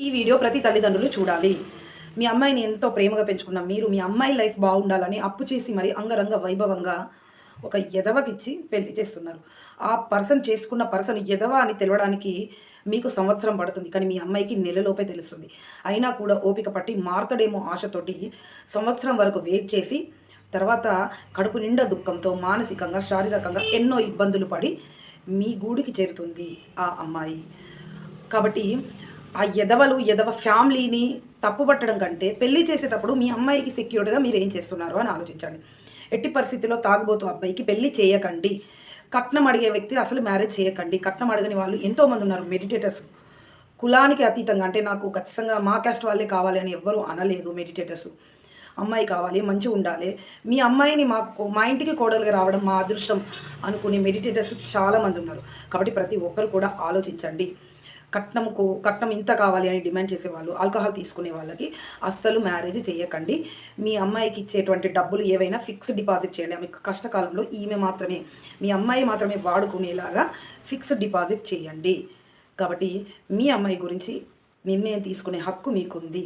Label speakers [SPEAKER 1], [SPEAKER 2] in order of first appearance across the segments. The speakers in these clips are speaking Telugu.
[SPEAKER 1] ఈ వీడియో ప్రతి తల్లిదండ్రులు చూడాలి. మీ అమ్మాయిని ఎంతో ప్రేమగా పెంచుకున్న మీరు మీ అమ్మాయి లైఫ్ బాగుండాలని అప్పు చేసి మరి అంగరంగ వైభవంగా ఒక ఎదవకిచ్చి పెళ్లి చేస్తున్నారు. ఆ పర్సన్ చేసుకున్న పర్సన్ ఎదవ అని తెలవడానికి మీకు సంవత్సరం పడుతుంది. కానీ మీ అమ్మాయికి నెలలోపే తెలుస్తుంది. అయినా కూడా ఓపిక పట్టి మారతాడేమో ఆశతోటి సంవత్సరం వరకు వెయిట్ చేసి తర్వాత కడుపు నిండా దుఃఖంతో మానసికంగా, శారీరకంగా ఎన్నో ఇబ్బందులు పడి మీ గూడికి చేరుతుంది ఆ అమ్మాయి. కాబట్టి ఆ ఎదవ ఫ్యామిలీని తప్పుపట్టడం కంటే పెళ్లి చేసేటప్పుడు మీ అమ్మాయికి సెక్యూర్డ్గా మీరు ఏం చేస్తున్నారు అని ఆలోచించండి. ఎట్టి పరిస్థితిలో తాగుబోతు అబ్బాయికి పెళ్లి చేయకండి. కట్నం అడిగే వ్యక్తి అసలు మ్యారేజ్ చేయకండి. కట్నం అడగని వాళ్ళు ఎంతోమంది ఉన్నారు మెడిటేటర్స్. కులానికి అతీతంగా అంటే నాకు ఖచ్చితంగా మా క్యాస్ట్ వాళ్ళే కావాలి అని ఎవ్వరూ అనలేదు మెడిటేటర్స్. అమ్మాయి కావాలి, మంచిగా ఉండాలి, మీ అమ్మాయిని మా ఇంటికి కోడలుగా రావడం మా అదృష్టం అనుకునే మెడిటేటర్స్ చాలామంది ఉన్నారు. కాబట్టి ప్రతి ఒక్కరు కూడా ఆలోచించండి. కట్నం ఇంత కావాలి అని డిమాండ్ చేసేవాళ్ళు, ఆల్కహాల్ తీసుకునే వాళ్ళకి అస్సలు మ్యారేజ్ చేయకండి. మీ అమ్మాయికి ఇచ్చేటువంటి డబ్బులు ఏవైనా ఫిక్స్డ్ డిపాజిట్ చేయండి. ఆమె కష్టకాలంలో మీ అమ్మాయి మాత్రమే వాడుకునేలాగా ఫిక్స్డ్ డిపాజిట్ చేయండి. కాబట్టి మీ అమ్మాయి గురించి నిర్ణయం తీసుకునే హక్కు మీకుంది.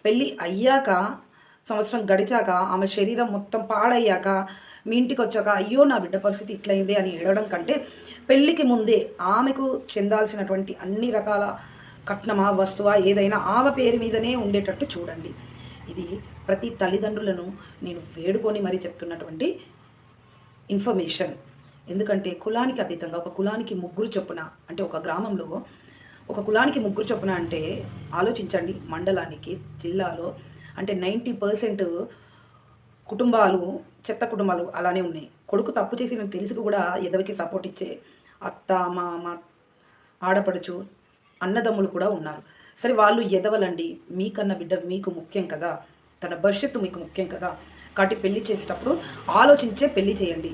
[SPEAKER 1] పెళ్ళి అయ్యాక సంవత్సరం గడిచాక ఆమె శరీరం మొత్తం పాడయ్యాక మీ ఇంటికి వచ్చాక అయ్యో నా బిడ్డ పరిస్థితి ఇట్లయింది అని ఏడవడం కంటే పెళ్ళికి ముందే ఆమెకు చెందాల్సినటువంటి అన్ని రకాల కట్నమా వస్తువా ఏదైనా ఆమె పేరు మీదనే ఉండేటట్టు చూడండి. ఇది ప్రతి తల్లిదండ్రులను నేను వేడుకొని మరీ చెప్తున్నటువంటి ఇన్ఫర్మేషన్. ఎందుకంటే కులానికి అతీతంగా ఒక కులానికి ముగ్గురు చొప్పున అంటే ఒక గ్రామంలో ఒక కులానికి ముగ్గురు చొప్పున అంటే ఆలోచించండి. మండలానికి జిల్లాలో అంటే 90% కుటుంబాలు చెత్త కుటుంబాలు అలానే ఉన్నాయి. కొడుకు తప్పు చేసి నేను తెలిసి కూడా ఎదవికి సపోర్ట్ ఇచ్చే అత్త మామ ఆడపడుచు అన్నదమ్ములు కూడా ఉన్నారు. సరే వాళ్ళు ఎదవలండి, మీకన్న బిడ్డ మీకు ముఖ్యం కదా, తన భవిష్యత్తు మీకు ముఖ్యం కదా. కాబట్టి పెళ్లి చేసేటప్పుడు ఆలోచించే పెళ్లి చేయండి.